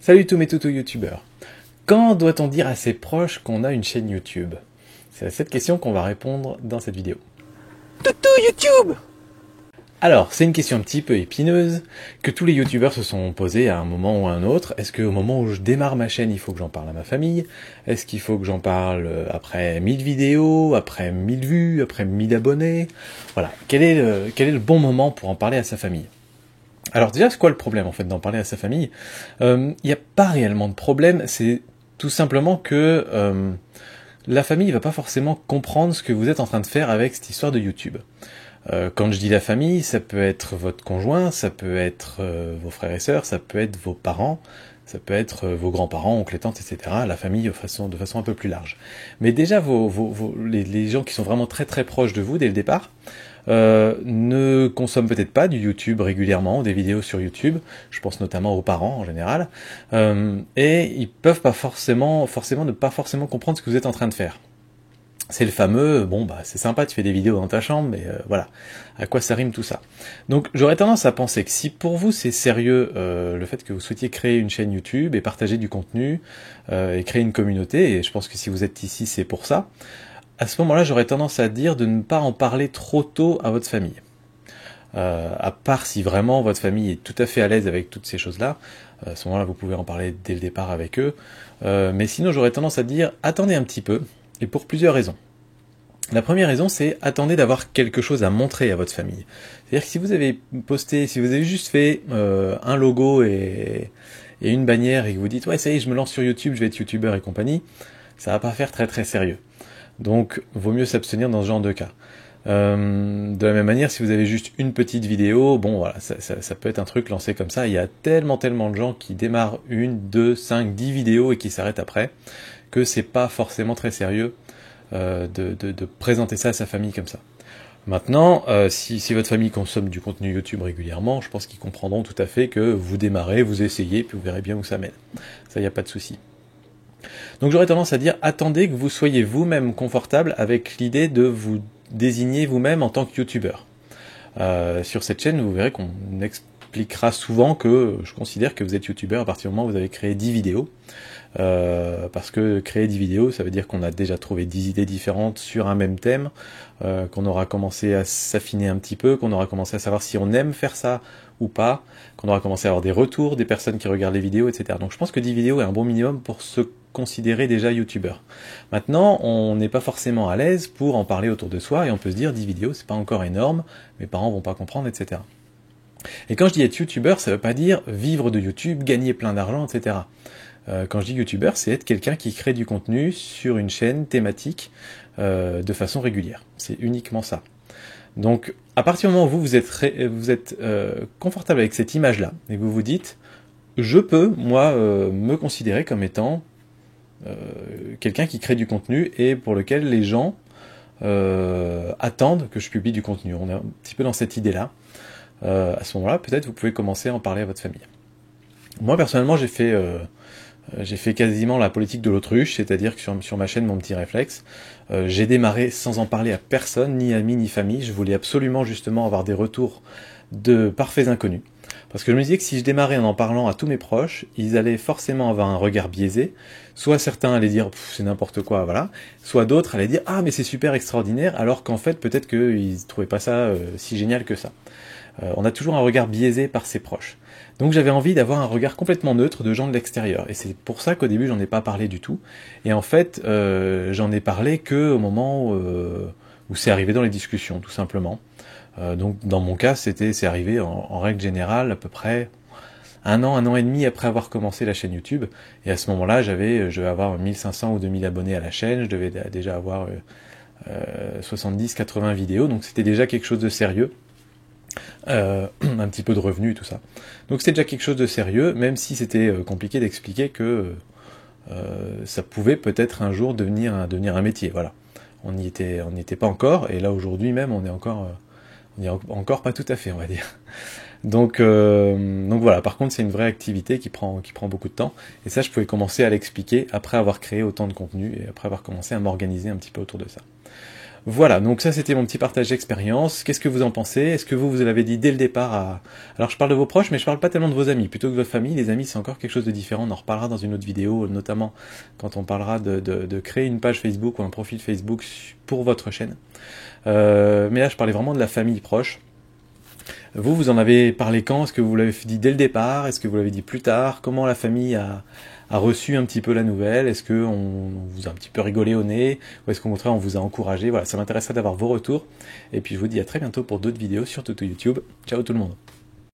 Salut tous mes toutous youtubeurs. Quand doit-on dire à ses proches qu'on a une chaîne YouTube? C'est à cette question qu'on va répondre dans cette vidéo. Toutou YouTube! Alors, c'est une question un petit peu épineuse que tous les youtubeurs se sont posés à un moment ou à un autre. Est-ce qu'au moment où je démarre ma chaîne, il faut que j'en parle à ma famille? Est-ce qu'il faut que j'en parle après 1000 vidéos, après 1000 vues, après 1000 abonnés? Voilà, quel est le bon moment pour en parler à sa famille? Alors déjà, c'est quoi le problème en fait d'en parler à sa famille? Il n'y a pas réellement de problème, c'est tout simplement que la famille va pas forcément comprendre ce que vous êtes en train de faire avec cette histoire de YouTube. Quand je dis la famille, ça peut être votre conjoint, ça peut être vos frères et sœurs, ça peut être vos parents, ça peut être vos grands-parents, oncles et tantes, etc. La famille de façon un peu plus large. Mais déjà, les gens qui sont vraiment très très proches de vous dès le départ, ne consomment peut-être pas du YouTube régulièrement, des vidéos sur YouTube, je pense notamment aux parents en général, et ils peuvent pas forcément ne pas forcément comprendre ce que vous êtes en train de faire. C'est le fameux, bon bah c'est sympa, tu fais des vidéos dans ta chambre, mais voilà, à quoi ça rime tout ça? Donc j'aurais tendance à penser que si pour vous c'est sérieux le fait que vous souhaitiez créer une chaîne YouTube et partager du contenu et créer une communauté, et je pense que si vous êtes ici c'est pour ça, à ce moment-là j'aurais tendance à dire de ne pas en parler trop tôt à votre famille. À part si vraiment votre famille est tout à fait à l'aise avec toutes ces choses-là, à ce moment-là vous pouvez en parler dès le départ avec eux, mais sinon j'aurais tendance à dire attendez un petit peu, et pour plusieurs raisons. La première raison, c'est attendez d'avoir quelque chose à montrer à votre famille. C'est-à-dire que si vous avez posté, si vous avez juste fait un logo et une bannière et que vous dites ouais ça y est je me lance sur YouTube, je vais être youtubeur et compagnie, ça va pas faire très très sérieux. Donc vaut mieux s'abstenir dans ce genre de cas. De la même manière, si vous avez juste une petite vidéo, bon voilà, ça peut être un truc lancé comme ça. Il y a tellement de gens qui démarrent 1, 2, 5, 10 vidéos et qui s'arrêtent après, que c'est pas forcément très sérieux de présenter ça à sa famille comme ça. Maintenant, si votre famille consomme du contenu YouTube régulièrement, je pense qu'ils comprendront tout à fait que vous démarrez, vous essayez, puis vous verrez bien où ça mène. Ça, il n'y a pas de souci. Donc j'aurais tendance à dire, attendez que vous soyez vous-même confortable avec l'idée de vous désigner vous-même en tant que youtubeur. Sur cette chaîne, vous verrez qu'on expliquera souvent que je considère que vous êtes youtubeur à partir du moment où vous avez créé 10 vidéos. Parce que créer 10 vidéos, ça veut dire qu'on a déjà trouvé 10 idées différentes sur un même thème, qu'on aura commencé à s'affiner un petit peu, qu'on aura commencé à savoir si on aime faire ça ou pas, qu'on aura commencé à avoir des retours des personnes qui regardent les vidéos, etc. Donc je pense que 10 vidéos est un bon minimum pour se considérer déjà youtubeur. Maintenant, on n'est pas forcément à l'aise pour en parler autour de soi, et on peut se dire 10 vidéos, c'est pas encore énorme, mes parents vont pas comprendre, etc. Et quand je dis être youtubeur, ça veut pas dire vivre de YouTube, gagner plein d'argent, etc. Quand je dis youtubeur, c'est être quelqu'un qui crée du contenu sur une chaîne thématique de façon régulière. C'est uniquement ça. Donc, à partir du moment où vous êtes confortable avec cette image-là, et que vous vous dites, je peux, moi, me considérer comme étant quelqu'un qui crée du contenu et pour lequel les gens attendent que je publie du contenu. On est un petit peu dans cette idée-là. À ce moment-là, peut-être vous pouvez commencer à en parler à votre famille. Moi, personnellement, j'ai fait quasiment la politique de l'autruche, c'est-à-dire que sur ma chaîne Mon Petit Réflexe, j'ai démarré sans en parler à personne, ni amis, ni famille. Je voulais absolument justement avoir des retours de parfaits inconnus. Parce que je me disais que si je démarrais en parlant à tous mes proches, ils allaient forcément avoir un regard biaisé. Soit certains allaient dire c'est n'importe quoi, voilà. Soit d'autres allaient dire ah mais c'est super extraordinaire, alors qu'en fait peut-être qu'ils ne trouvaient pas ça si génial que ça. On a toujours un regard biaisé par ses proches. Donc j'avais envie d'avoir un regard complètement neutre de gens de l'extérieur. Et c'est pour ça qu'au début j'en ai pas parlé du tout. Et en fait j'en ai parlé que au moment où c'est arrivé dans les discussions, tout simplement. Donc dans mon cas c'est arrivé en règle générale à peu près un an et demi après avoir commencé la chaîne YouTube. Et à ce moment-là je devais avoir 1500 ou 2000 abonnés à la chaîne, je devais déjà avoir 70-80 vidéos, donc c'était déjà quelque chose de sérieux. Un petit peu de revenus et tout ça. Donc c'était déjà quelque chose de sérieux, même si c'était compliqué d'expliquer que ça pouvait peut-être un jour devenir un métier. Voilà. On n'y était pas encore, et là aujourd'hui même on est encore pas tout à fait, on va dire. Donc voilà. Par contre c'est une vraie activité qui prend beaucoup de temps, et ça je pouvais commencer à l'expliquer après avoir créé autant de contenu et après avoir commencé à m'organiser un petit peu autour de ça. Voilà, donc ça c'était mon petit partage d'expérience. Qu'est-ce que vous en pensez? Est-ce que vous l'avez dit dès le départ à... Alors je parle de vos proches, mais je parle pas tellement de vos amis, plutôt que de votre famille. Les amis c'est encore quelque chose de différent, on en reparlera dans une autre vidéo, notamment quand on parlera de créer une page Facebook ou un profil Facebook pour votre chaîne. Mais là je parlais vraiment de la famille proche. Vous en avez parlé quand? Est-ce que vous l'avez dit dès le départ? Est-ce que vous l'avez dit plus tard? Comment la famille a reçu un petit peu la nouvelle? Est-ce qu'on vous a un petit peu rigolé au nez? Ou est-ce qu'au contraire on vous a encouragé? Voilà, ça m'intéresserait d'avoir vos retours. Et puis je vous dis à très bientôt pour d'autres vidéos sur Toto YouTube. Ciao tout le monde!